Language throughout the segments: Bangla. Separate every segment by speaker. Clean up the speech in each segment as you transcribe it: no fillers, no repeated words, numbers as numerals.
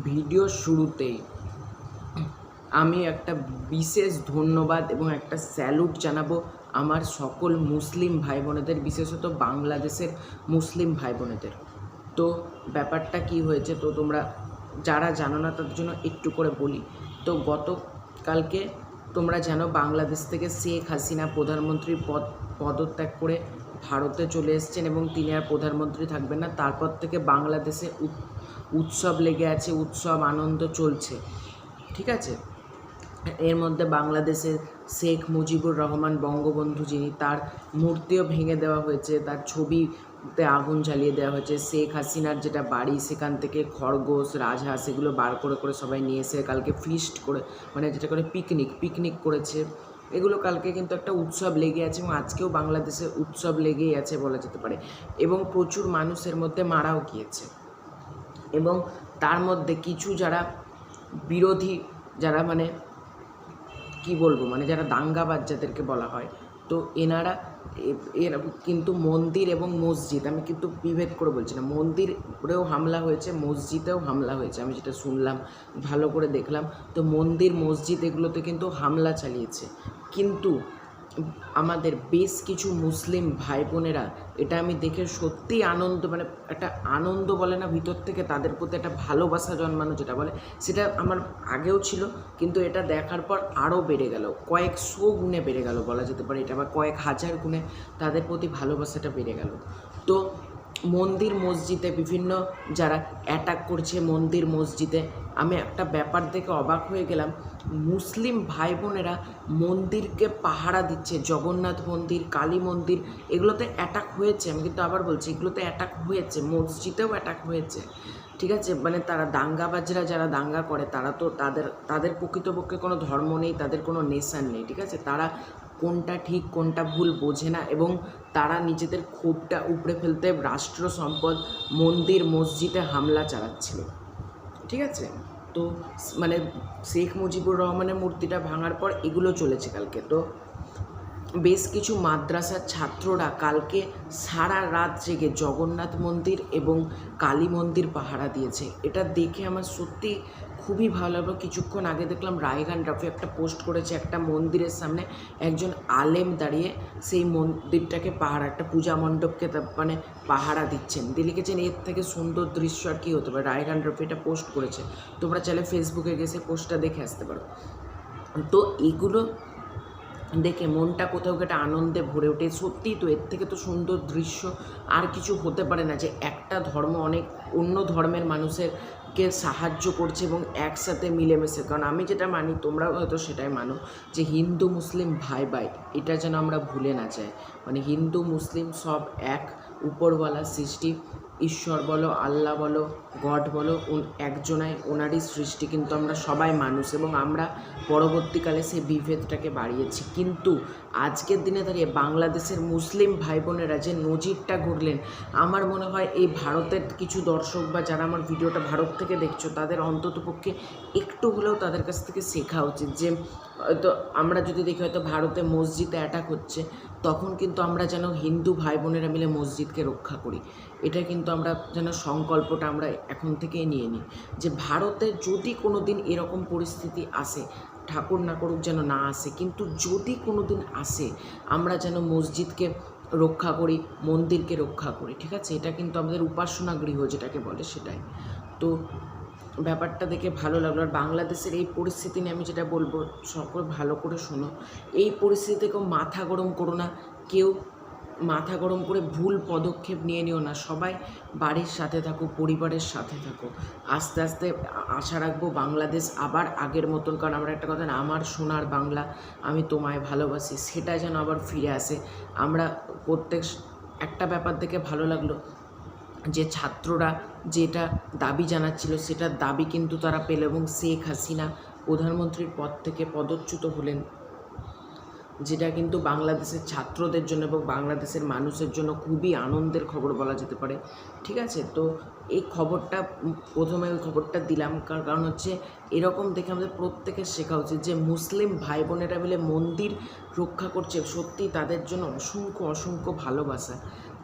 Speaker 1: ভিডিওর শুরুতেই আমি একটা বিশেষ ধন্যবাদ এবং একটা স্যালুট জানাবো আমার সকল মুসলিম ভাই বোনেদের, বিশেষত বাংলাদেশের মুসলিম ভাই বোনেদের। তো ব্যাপারটা কি হয়েছে, তো তোমরা যারা জানো না তাদের জন্য একটু করে বলি। তো গতকালকে তোমরা জানো বাংলাদেশ থেকে শেখ হাসিনা প্রধানমন্ত্রীর পদত্যাগ করে ভারতে চলে এসেছেন এবং তিনি আর প্রধানমন্ত্রী থাকবেন না। তারপর থেকে বাংলাদেশে উৎসব লেগে আছে, উৎসব আনন্দ চলছে, ঠিক আছে। এর মধ্যে বাংলাদেশের শেখ মুজিবুর রহমান বঙ্গবন্ধু যিনি, তার মূর্তিও ভেঙে দেওয়া হয়েছে, তার ছবিতে আগুন জ্বালিয়ে দেওয়া হয়েছে। শেখ হাসিনার যেটা বাড়ি সেখান থেকে খরগোশ রাজহাঁস এগুলো বার করে করে সবাই নিয়ে এসে কালকে ফিস্ট করে, মানে যেটা করে পিকনিক করেছে। এগুলো কালকে কিন্তু একটা উৎসব লেগে আছে এবং আজকেও বাংলাদেশে উৎসব লেগেই আছে বলা যেতে পারে। এবং প্রচুর মানুষের মধ্যে মারাও গিয়েছে। এবং তার মধ্যে কিছু যারা বিরোধী, যারা মানে কি বলবো, মানে যারা দাঙ্গাবাজ যাদেরকে বলা হয়, তো এরা কিন্তু মন্দির এবং মসজিদ, আমি কিন্তু বিভেদ করে বলছি না, মন্দিরেও হামলা হয়েছে, মসজিদেও হামলা হয়েছে, আমি যেটা শুনলাম ভালো করে দেখলাম। তো মন্দির মসজিদ এগুলোতে কিন্তু হামলা চালিয়েছে, কিন্তু আমাদের বেশ কিছু মুসলিম ভাই বোনেরা, এটা আমি দেখে সত্যিই আনন্দ, মানে একটা আনন্দ বলে না ভিতর থেকে, তাদের প্রতি একটা ভালোবাসা জন্মানো যেটা বলে, সেটা আমার আগেও ছিল, কিন্তু এটা দেখার পর আরও বেড়ে গেল, কয়েকশো গুণে বেড়ে গেল বলা যেতে পারে এটা, বা কয়েক হাজার গুণে তাদের প্রতি ভালোবাসাটা বেড়ে গেল। তো মন্দির মসজিদে বিভিন্ন যারা অ্যাটাক করছে মন্দির মসজিদে, আমি একটা ব্যাপার দেখে অবাক হয়ে গেলাম। মুসলিম ভাই বোনেরা মন্দিরকে পাহারা দিচ্ছে, জগন্নাথ মন্দির, কালী মন্দির, এগুলোতে অ্যাটাক হয়েছে, আমি কিন্তু আবার বলছি এগুলোতে অ্যাটাক হয়েছে, মসজিদেও অ্যাটাক হয়েছে, ঠিক আছে। মানে তারা দাঙ্গাবাজরা যারা দাঙ্গা করে তারা তো তাদের প্রকৃতপক্ষে কোনো ধর্ম নেই, তাদের কোনো নেশন নেই, ঠিক আছে। তারা কোনটা ঠিক কোনটা ভুল বোঝে না এবং তারা নিজেদের ক্ষোভটা উপড়ে ফেলতে রাষ্ট্র সম্পদ মন্দির মসজিদে হামলা চালাচ্ছিল, ঠিক আছে। তো মানে শেখ মুজিবুর রহমানের মূর্তিটা ভাঙার পর এগুলো চলেছে কালকে। তো বেশ কিছু মাদ্রাসার ছাত্ররা কালকে সারা রাত জেগে জগন্নাথ মন্দির এবং কালী মন্দির পাহারা দিয়েছে। এটা দেখে আমার সত্যি খুবই ভালো লাগলো। কিছুক্ষণ আগে দেখলাম রায়হান রাফি একটা পোস্ট করেছে, একটা মন্দিরের সামনে একজন আলেম দাঁড়িয়ে সেই মন্দিরটাকে পাহারা, একটা পূজা মণ্ডপকে মানে পাহারা দিচ্ছেন, দিয়ে লিখেছেন এর থেকে সুন্দর দৃশ্য আর কী হতে পারে। রায়হান রাফি এটা পোস্ট করেছে, তোমরা চাইলে ফেসবুকে গিয়ে পোস্টটা দেখে আসতে পারো। তো এগুলো দেখে মনটা কোথাও একটা আনন্দে ভরে ওঠে। সত্যিই তো এর থেকে তো সুন্দর দৃশ্য আর কিছু হতে পারে না, যে একটা ধর্ম অনেক অন্য ধর্মের মানুষেরকে সাহায্য করছে এবং একসাথে মিলেমিশে। কারণ আমি যেটা মানি, তোমরাও হয়তো সেটাই মানো, যে হিন্দু মুসলিম ভাই ভাই, এটা যেন আমরা ভুলে না যাই। মানে হিন্দু মুসলিম সব এক, উপরওয়ালা সৃষ্টি, ঈশ্বর বলো, আল্লাহ বলো, গড বলো, একজনাই, ওনারই সৃষ্টি, কিন্তু আমরা সবাই মানুষ এবং আমরা পরবর্তীকালে সেই বিভেদটাকে বাড়িয়েছি। কিন্তু আজকের দিনে দাঁড়িয়ে বাংলাদেশের মুসলিম ভাই বোনেরা যে নজিরটা গড়লেন, আমার মনে হয় এই ভারতের কিছু দর্শক বা যারা আমার ভিডিওটা ভারত থেকে দেখছো, তাদের অন্ততপক্ষে একটু হলেও তাদের কাছ থেকে শেখা উচিত। যে হয়তো আমরা যদি দেখি হয়তো ভারতে মসজিদে অ্যাটাক হচ্ছে, তখন কিন্তু আমরা যেন হিন্দু ভাই বোনেরা মিলে মসজিদকে রক্ষা করি। এটা কিন্তু আমরা যেন সংকল্পটা আমরা এখন থেকেই নিয়ে নিই, যে ভারতে যদি কোনো দিন এরকম পরিস্থিতি আসে, ঠাকুর না করুক যেন না আসে, কিন্তু যদি কোনো দিন আসে, আমরা যেন মসজিদকে রক্ষা করি, মন্দিরকে রক্ষা করি, ঠিক আছে। এটা কিন্তু আমাদের উপাসনা গৃহ যেটাকে বলে সেটাই। তো ব্যাপারটা দেখে ভালো লাগলো। আর বাংলাদেশের এই পরিস্থিতি নিয়ে আমি যেটা বলবো, সকল ভালো করে শোনো, এই পরিস্থিতি থেকেও মাথা গরম করো না, কেউ মাথা গরম করে ভুল পদক্ষেপ নিয়ে নিও না। সবাই বাড়ির সাথে থাকো, পরিবারের সাথে থাকো। আস্তে আস্তে আশা রাখবো বাংলাদেশ আবার আগের মতন, কারণ আমরা একটা কথা না, আমার সোনার বাংলা, আমি তোমায় ভালোবাসি, সেটা যেন আবার ফিরে আসে। আমরা প্রত্যেক একটা ব্যাপার দেখে ভালো লাগলো, যে ছাত্ররা যেটা দাবি জানাচ্ছিল সেটার দাবি কিন্তু তারা পেল এবং শেখ হাসিনা প্রধানমন্ত্রীর পদ থেকে পদচ্যুত হলেন, যেটা কিন্তু বাংলাদেশের ছাত্রদের জন্য এবং বাংলাদেশের মানুষের জন্য খুবই আনন্দের খবর বলা যেতে পারে, ঠিক আছে। তো এই খবরটা প্রথমে ওই খবরটা দিলাম, কারণ হচ্ছে এরকম দেখে আমাদের প্রত্যেকের শেখা উচিত, যে মুসলিম ভাই বোনেরা মিলে মন্দির রক্ষা করছে, সত্যি তাদের জন্য অসংখ্য অসংখ্য ভালোবাসা,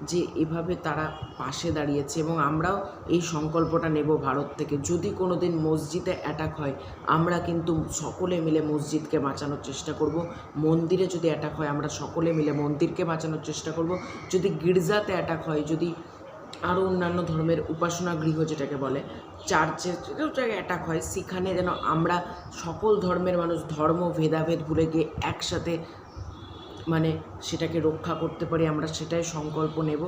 Speaker 1: যে এভাবে তারা পাশে দাঁড়িয়েছে, এবং আমরাও এই সংকল্পটা নেব ভারত থেকে, যদি কোনো দিন মসজিদে অ্যাটাক হয় আমরা কিন্তু সকলে মিলে মসজিদকে বাঁচানোর চেষ্টা করব, মন্দিরে যদি অ্যাটাক হয় আমরা সকলে মিলে মন্দিরকে বাঁচানোর চেষ্টা করব, যদি গির্জাতে অ্যাটাক হয়, যদি আরও অন্যান্য ধর্মের উপাসনা গৃহ যেটাকে বলে চার্চে যেও জায়গায় অ্যাটাক হয়, সেখানে যেন আমরা সকল ধর্মের মানুষ ধর্ম ভেদাভেদ ভুলে গিয়ে একসাথে মানে সেটাকে রক্ষা করতে পারি, আমরা সেটাই সংকল্প নেব।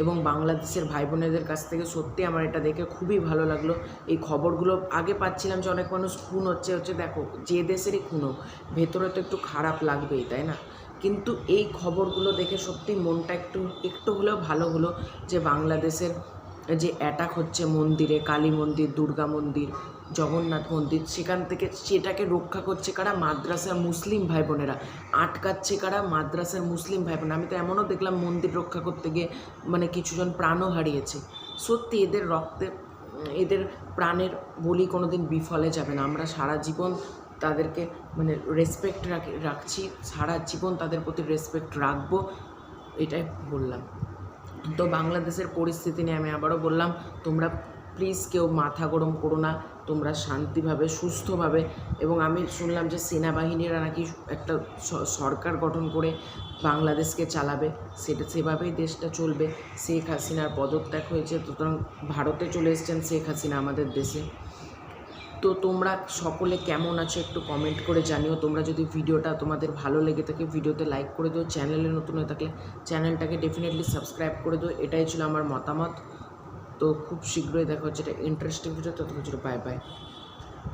Speaker 1: এবং বাংলাদেশের ভাই বোনেদের কাছ থেকে সত্যি আমার এটা দেখে খুবই ভালো লাগলো। এই খবরগুলো আগে পাচ্ছিলাম যে অনেক মানুষ খুন হচ্ছে দেখো যে দেশেরই খুন হোক ভেতরে তো একটু খারাপ লাগবেই, তাই না? কিন্তু এই খবরগুলো দেখে সত্যি মনটা একটু হলেও ভালো হলো যে বাংলাদেশের যে অ্যাটাক হচ্ছে মন্দিরে, কালী মন্দির, দুর্গা মন্দির, জগন্নাথ মন্দির, সেখান থেকে সেটাকে রক্ষা করছে কারা? মাদ্রাসার মুসলিম ভাই বোনেরা। আটকাচ্ছে কারা? মাদ্রাসার মুসলিম ভাই বোন। আমি তো এমনও দেখলাম মন্দির রক্ষা করতে গিয়ে মানে কিছুজন প্রাণও হারিয়েছে। সত্যি এদের রক্তে, এদের প্রাণের বলি কোনো দিন বিফলে যাবে না। আমরা সারা জীবন তাদেরকে মানে রেসপেক্ট রাখছি, সারা জীবন তাদের প্রতি রেসপেক্ট রাখবো, এটাই বললাম। তো বাংলাদেশের পরিস্থিতি নিয়ে আমি আবারও বললাম, তোমরা প্লিজ কেউ মাথা গরম করো না, তোমরা শান্তিভাবে সুস্থভাবে, এবং আমি শুনলাম যে সেনাবাহিনীরা নাকি একটা সরকার গঠন করে বাংলাদেশকে চালাবে, সেভাবেই দেশটা চলবে। শেখ হাসিনার পদত্যাগ হয়েছে, সুতরাং ভারতে চলে এসেছেন শেখ হাসিনা আমাদের দেশে। তো তোমরা সকলে কেমন আছো একটু কমেন্ট করে জানিও। তোমরা যদি ভিডিওটা তোমাদের ভালো লেগে থাকে ভিডিওতে লাইক করে দিও, চ্যানেলে নতুন হয়ে থাকলে চ্যানেলটাকে ডেফিনেটলি সাবস্ক্রাইব করে দিও। এটাই ছিল আমার মতামত। তো খুব শীঘ্রই দেখা হচ্ছে এটা ইন্টারেস্টিং ভিডিও, ততক্ষণ বাই বাই।